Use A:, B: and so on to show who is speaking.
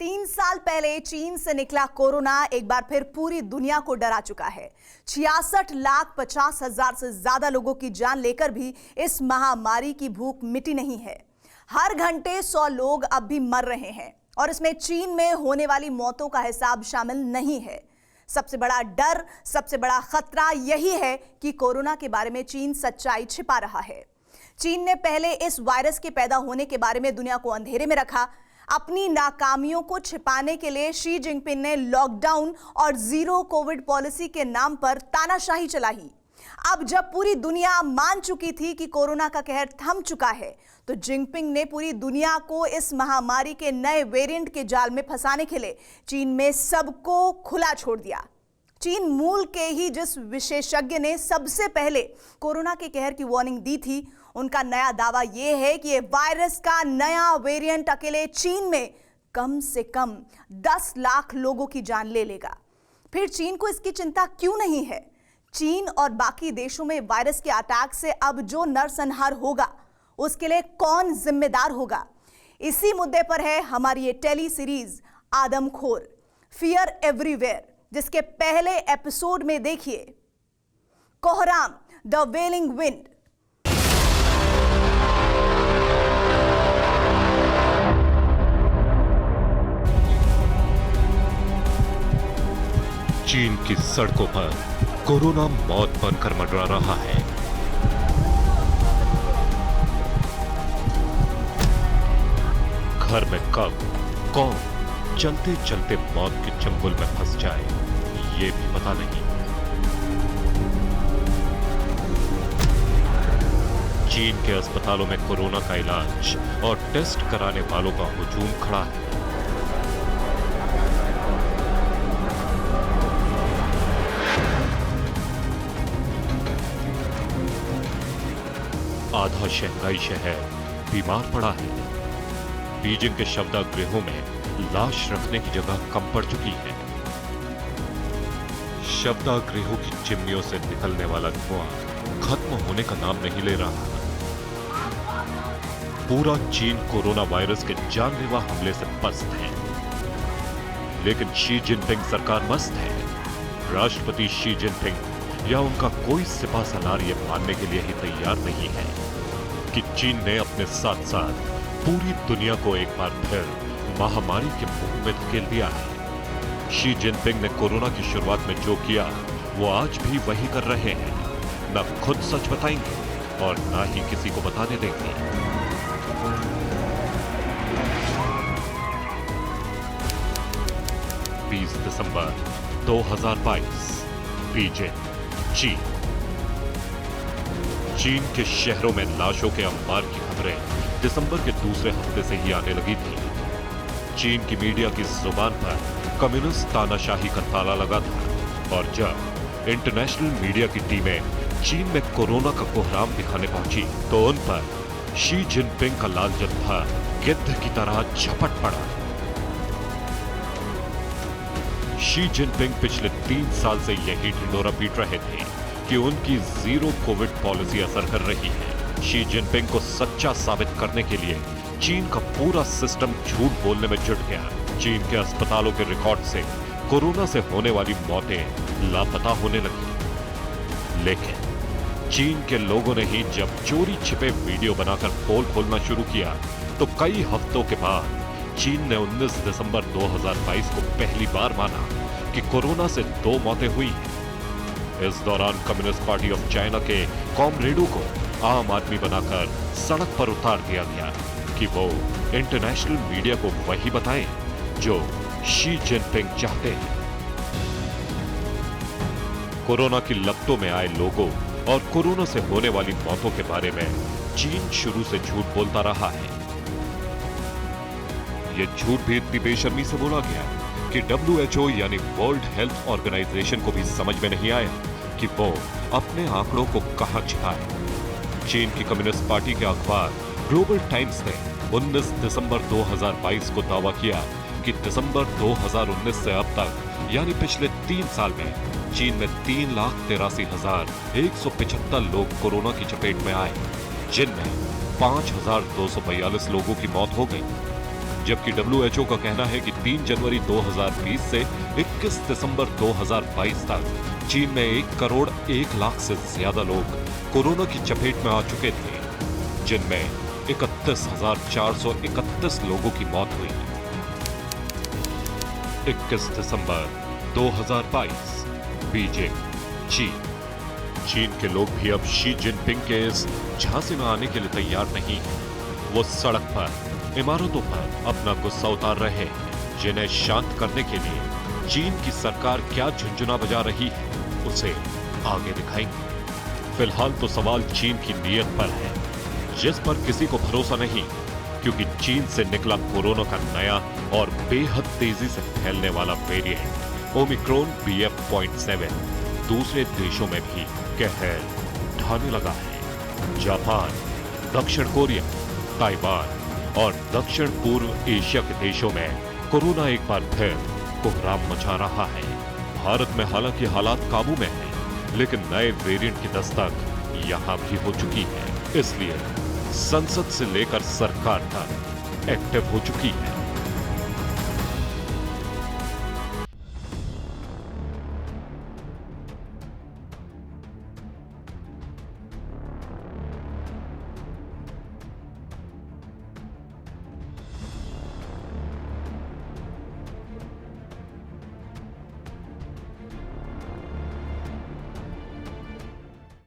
A: 3 साल पहले चीन से निकला कोरोना एक बार फिर पूरी दुनिया को डरा चुका है। 66,50,000 से ज्यादा लोगों की जान लेकर भी इस महामारी की भूख मिटी नहीं है। हर घंटे 100 लोग अब भी मर रहे हैं और इसमें चीन में होने वाली मौतों का हिसाब शामिल नहीं है। सबसे बड़ा डर, सबसे बड़ा खतरा यही है कि कोरोना के बारे में चीन सच्चाई छिपा रहा है। चीन ने पहले इस वायरस के पैदा होने के बारे में दुनिया को अंधेरे में रखा। अपनी नाकामियों को छिपाने के लिए शी जिनपिंग ने लॉकडाउन और जीरो कोविड पॉलिसी के नाम पर तानाशाही चलाई। अब जब पूरी दुनिया मान चुकी थी कि कोरोना का कहर थम चुका है, तो जिनपिंग ने पूरी दुनिया को इस महामारी के नए वेरिएंट के जाल में फंसाने के लिए चीन में सबको खुला छोड़ दिया। चीन मूल के ही जिस विशेषज्ञ ने सबसे पहले कोरोना के कहर की वार्निंग दी थी, उनका नया दावा यह है कि ये वायरस का नया वेरिएंट अकेले चीन में कम से कम 10 लाख लोगों की जान ले लेगा। फिर चीन को इसकी चिंता क्यों नहीं है? चीन और बाकी देशों में वायरस के अटैक से अब जो नरसंहार होगा, उसके लिए कौन जिम्मेदार होगा? इसी मुद्दे पर है हमारी ये टेली सीरीज आदमखोर, फियर एवरीवेयर, जिसके पहले एपिसोड में देखिए कोहराम, द वेलिंग विंड।
B: चीन की सड़कों पर कोरोना मौत बनकर मंडरा रहा है। घर में कब कौन चलते चलते मौत के चंगुल में फंस जाए, ये भी पता नहीं। चीन के अस्पतालों में कोरोना का इलाज और टेस्ट कराने वालों का हुजूम खड़ा है। आधा शंघाई शहर बीमार पड़ा है। बीजिंग के शवदागृहों में लाश रखने की जगह कम पड़ चुकी है। शवदागृहों की चिमनियों से निकलने वाला धुआं खत्म होने का नाम नहीं ले रहा। पूरा चीन कोरोना वायरस के जानलेवा हमले से पस्त है, लेकिन शी जिनपिंग सरकार मस्त है। राष्ट्रपति शी जिनपिंग या उनका कोई सिपा सलार ये मानने के लिए ही तैयार नहीं है कि चीन ने अपने साथ साथ पूरी दुनिया को एक बार फिर महामारी के मुंह में धकेल दिया है। शी जिनपिंग ने कोरोना की शुरुआत में जो किया, वो आज भी वही कर रहे हैं। न खुद सच बताएंगे और ना ही किसी को बताने देंगे। 20 दिसंबर 2022, बीजिंग, चीन। चीन के शहरों में लाशों के अंबार की खबरें दिसंबर के दूसरे हफ्ते से ही आने लगी थी। चीन की मीडिया की जुबान पर कम्युनिस्ट तानाशाही का ताला लगा था और जब इंटरनेशनल मीडिया की टीमें चीन में कोरोना का कोहराम दिखाने पहुंची, तो उन पर शी जिनपिंग का लाल जत्था गिद्ध की तरह झपट पड़ा। शी जिनपिंग पिछले 3 साल से यही ढिंढोरा पीट रहे थे कि उनकी जीरो कोविड पॉलिसी असर कर रही है। शी जिनपिंग को सच्चा साबित करने के लिए चीन का पूरा सिस्टम झूठ बोलने में जुट गया। चीन के अस्पतालों के रिकॉर्ड से कोरोना से होने वाली मौतें लापता होने लगी। लेकिन चीन के लोगों ने ही जब चोरी छिपे वीडियो बनाकर पोल खोलना शुरू किया, तो कई हफ्तों के बाद चीन ने 19 दिसंबर 2022 को पहली बार माना कि कोरोना से 2 मौतें हुई हैं। इस दौरान कम्युनिस्ट पार्टी ऑफ चाइना के कॉमरेडों को आम आदमी बनाकर सड़क पर उतार दिया गया कि वो इंटरनेशनल मीडिया को वही बताएं जो शी जिनपिंग चाहते हैं। कोरोना की लपटों में आए लोगों और कोरोना से होने वाली मौतों के बारे में चीन शुरू से झूठ बोलता रहा है। यह झूठ भी इतनी बेशर्मी से बोला गया कि WHO यानी वर्ल्ड हेल्थ ऑर्गेनाइजेशन को भी समझ में नहीं आया कि वो अपने आंकड़ों को कहां छिपाए। चीन की कम्युनिस्ट पार्टी के अखबार ग्लोबल टाइम्स ने 19 दिसंबर 2022 को दावा किया कि दिसंबर 2019 से अब तक यानी पिछले 3 साल में चीन में 3,83,175 लोग कोरोना की चपेट में आए, जिनमें 5,242 लोगों की मौत हो गई। जबकि WHO का कहना है कि 3 जनवरी 2020 से 21 दिसंबर 2022 तक चीन में 1 करोड़ 1 लाख से ज्यादा लोग कोरोना की चपेट में आ चुके थे, जिनमें 31,431 लोगों की मौत हुई। 21 दिसंबर 2022, बीजिंग, चीन। चीन के लोग भी अब शी जिनपिंग के इस झांसे में आने के लिए तैयार नहीं हैं। वो सड़क पर, इमारतों पर अपना गुस्सा उतार रहे हैं, जिन्हें शांत करने के लिए चीन की सरकार क्या झुंझुना बजा रही है, उसे आगे दिखाएंगे। फिलहाल तो सवाल चीन की नीयत पर है, जिस पर किसी को भरोसा नहीं, क्योंकि चीन से निकला कोरोना का नया और बेहद तेजी से फैलने वाला वेरिएंट ओमिक्रॉन BF.7 दूसरे देशों में भी कहर ढाने लगा है। जापान, दक्षिण कोरिया, ताइवान और दक्षिण पूर्व एशिया के देशों में कोरोना एक बार फिर कोहराम मचा रहा है। भारत में हालांकि हालात काबू में हैं, लेकिन नए वेरिएंट की दस्तक यहां भी हो चुकी है। इसलिए संसद से लेकर सरकार तक एक्टिव हो चुकी है।